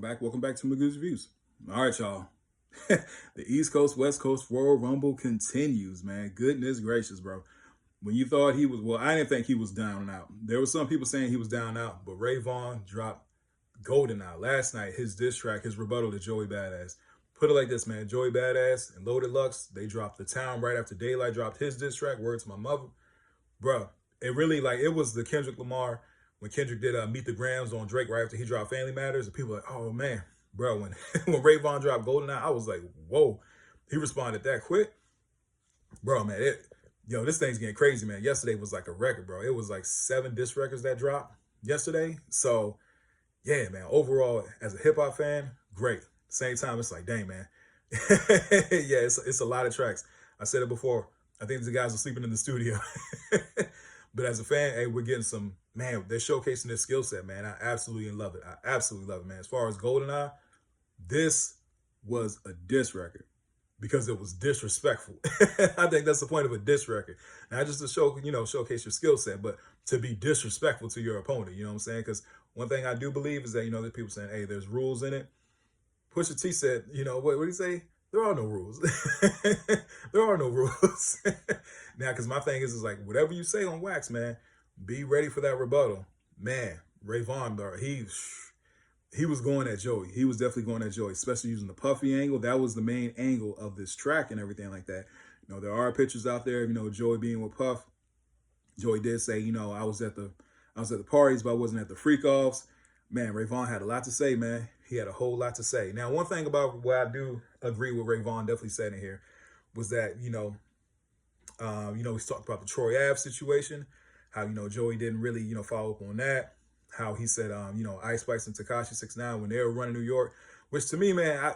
Welcome back to Magoo's Reviews. All right, y'all. The East Coast, West Coast Royal Rumble continues, man. Goodness gracious, bro. When you thought he was, well, I didn't think he was down and out. There were some people saying he was down and out, but Ray Vaughn dropped Goldeneye last night, his diss track, his rebuttal to Joey Badass. Put it like this, man. Joey Badass and Loaded Lux, they dropped The Town right after Daylight dropped his diss track, Word to My Mother. Bro, it really, it was the Kendrick Lamar when Kendrick did Meet the Grams on Drake right after he dropped Family Matters, and people were like, oh man, bro, when when Ray Vaughn dropped Goldeneye, I was like, whoa, he responded that quick, bro, man. This thing's getting crazy, man. Yesterday was like a record, bro. It was like 7 disc records that dropped yesterday. So yeah, man. Overall, as a hip hop fan, great. Same time, it's like, dang, man. Yeah, it's a lot of tracks. I said it before. I think the guys are sleeping in the studio. But as a fan, hey, we're getting some, man, they're showcasing their skill set, man. I absolutely love it. I absolutely love it, man. As far as Goldeneye, this was a diss record because it was disrespectful. I think that's the point of a diss record. Not just to showcase your skill set, but to be disrespectful to your opponent. You know what I'm saying? Because one thing I do believe is that, there's people saying, hey, there's rules in it. Pusha T said, what did he say? There are no rules. There are no rules. Now, because my thing is like, whatever you say on wax, man, be ready for that rebuttal. Man, Ray Vaughn, bro, he was going at Joey. He was definitely going at Joey, especially using the Puffy angle. That was the main angle of this track and everything like that. There are pictures out there, Joey being with Puff. Joey did say, I was at the parties, but I wasn't at the freak offs. Man, Ray Vaughn had a lot to say, man. He had a whole lot to say. Now, one thing about what I do agree with Ray Vaughn definitely said in here was that, he's talked about the Troy Ave situation, how, Joey didn't really, follow up on that, how he said, Ice Spice and Tekashi 6ix9ine when they were running New York, which to me, man,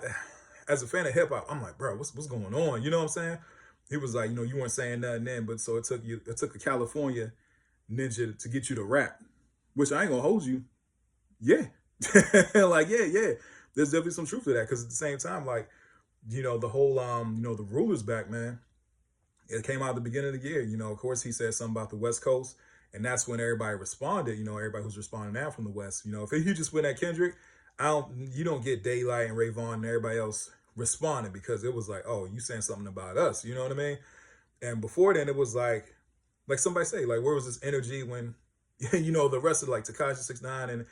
as a fan of hip hop, I'm like, bro, what's going on? You know what I'm saying? He was like, you weren't saying nothing then, but so it took a California ninja to get you to rap, which I ain't gonna hold you. Yeah. Yeah. There's definitely some truth to that. Cause at the same time, the whole, the rulers back, man, it came out at the beginning of the year. Of course he said something about the West Coast, and that's when everybody responded, everybody who's responding now from the West. If he just went at Kendrick, you don't get Daylight and Ray Vaughn and everybody else responding because it was like, oh, you saying something about us, you know what I mean? And before then it was like somebody say, where was this energy when, the rest of Tekashi 6ix9ine and,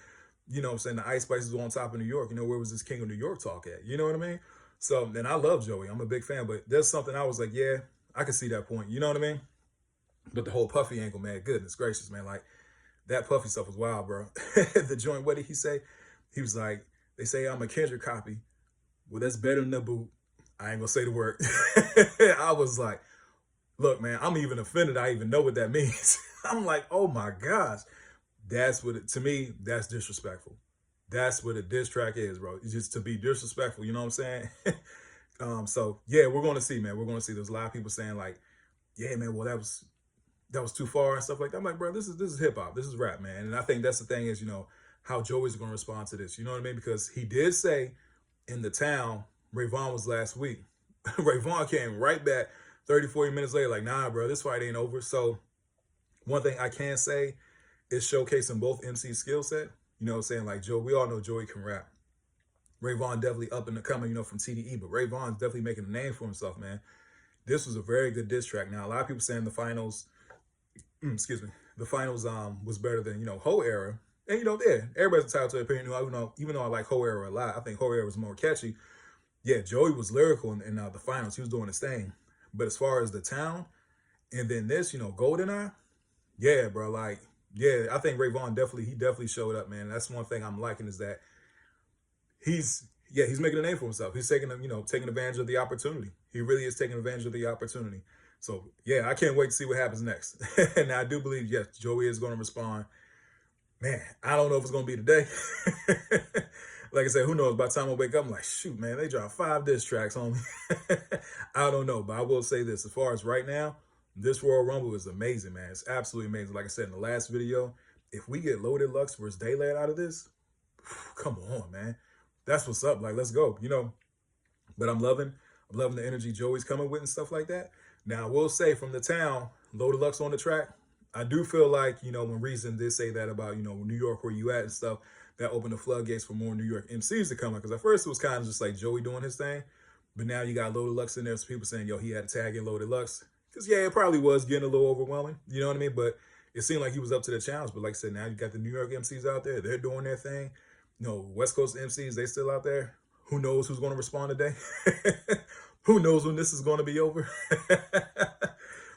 I'm saying the Ice Spice was on top of New York, where was this King of New York talk at? You know what I mean? So, and I love Joey. I'm a big fan, but there's something I was like, yeah, I can see that point. You know what I mean? But the whole Puffy angle, man, goodness gracious, man. That Puffy stuff was wild, bro. The joint, what did he say? He was like, they say I'm a Kendrick copy. Well, that's better than the boot. I ain't gonna say the word. I was like, look, man, I'm even offended. I even know what that means. I'm like, oh my gosh. To me, that's disrespectful. That's what a diss track is, bro. It's just to be disrespectful, you know what I'm saying? So yeah, we're going to see, man. We're going to see. There's a lot of people saying yeah, man, well, that was too far and stuff like that. I'm like, bro, this is hip hop. This is rap, man. And I think that's the thing is, how Joey's going to respond to this. You know what I mean? Because he did say in The Town, Ray Vaughn was last week. Ray Vaughn came right back 30, 40 minutes later, like, nah, bro, this fight ain't over. So one thing I can say is showcasing both MC skill set. Saying Joe, we all know Joey can rap. Ray Vaughn definitely up and coming, from TDE, but Ray Vaughn's definitely making a name for himself, man. This was a very good diss track. Now, a lot of people saying the finals, the finals was better than, Ho era. And, everybody's entitled to their opinion. Even though I like Ho era a lot, I think Ho era was more catchy. Yeah, Joey was lyrical in the finals. He was doing his thing. But as far as The Town, and then this, Goldeneye, yeah, bro, yeah, I think Ray Vaughn definitely showed up, man. That's one thing I'm liking is that he's making a name for himself. He's taking advantage of the opportunity. He really is taking advantage of the opportunity. So yeah, I can't wait to see what happens next. And I do believe, yes, Joey is going to respond. Man, I don't know if it's going to be today. Like I said, who knows? By the time I wake up, I'm like, shoot, man, they dropped 5 diss tracks on me. I don't know, but I will say this. As far as right now, this Royal Rumble is amazing, man. It's absolutely amazing. Like I said in the last video, if we get Loaded Lux versus Daylight out of this, come on, man. That's what's up. Let's go, But I'm loving the energy Joey's coming with and stuff like that. Now, I will say from The Town, Loaded Lux on the track, I do feel like, when Reason did say that about, New York, where you at and stuff, that opened the floodgates for more New York MCs to come in. Because at first it was kind of just like Joey doing his thing, but now you got Loaded Lux in there. So people saying, yo, he had to tag in Loaded Lux. Because, yeah, it probably was getting a little overwhelming. You know what I mean? But it seemed like he was up to the challenge. But like I said, now you got the New York MCs out there. They're doing their thing. You know, West Coast MCs, they still out there. Who knows who's going to respond today? Who knows when this is going to be over?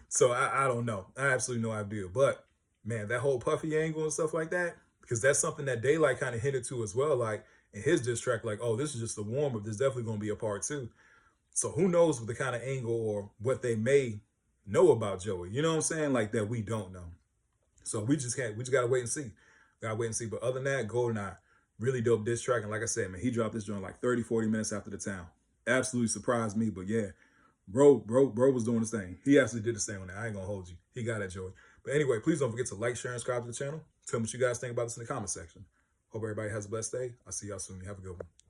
So I don't know. I absolutely no idea. But, man, that whole Puffy angle and stuff like that, because that's something that Daylight kind of hinted to as well. Like, in his diss track, like, oh, this is just a warm-up. There's definitely going to be a part 2. So who knows what the kind of angle or what they may know about Joey. You know what I'm saying? Like, that we don't know. So we just got to wait and see. Got to wait and see. But other than that, Goldeneye, really dope diss track. And like I said, man, he dropped this joint like 30, 40 minutes after the town. Absolutely surprised me. But yeah, bro was doing his thing. He actually did his thing on that. I ain't gonna hold you. He got that Joey. But anyway, please don't forget to like, share, and subscribe to the channel. Tell me what you guys think about this in the comment section. Hope everybody has a blessed day. I'll see y'all soon. Have a good one.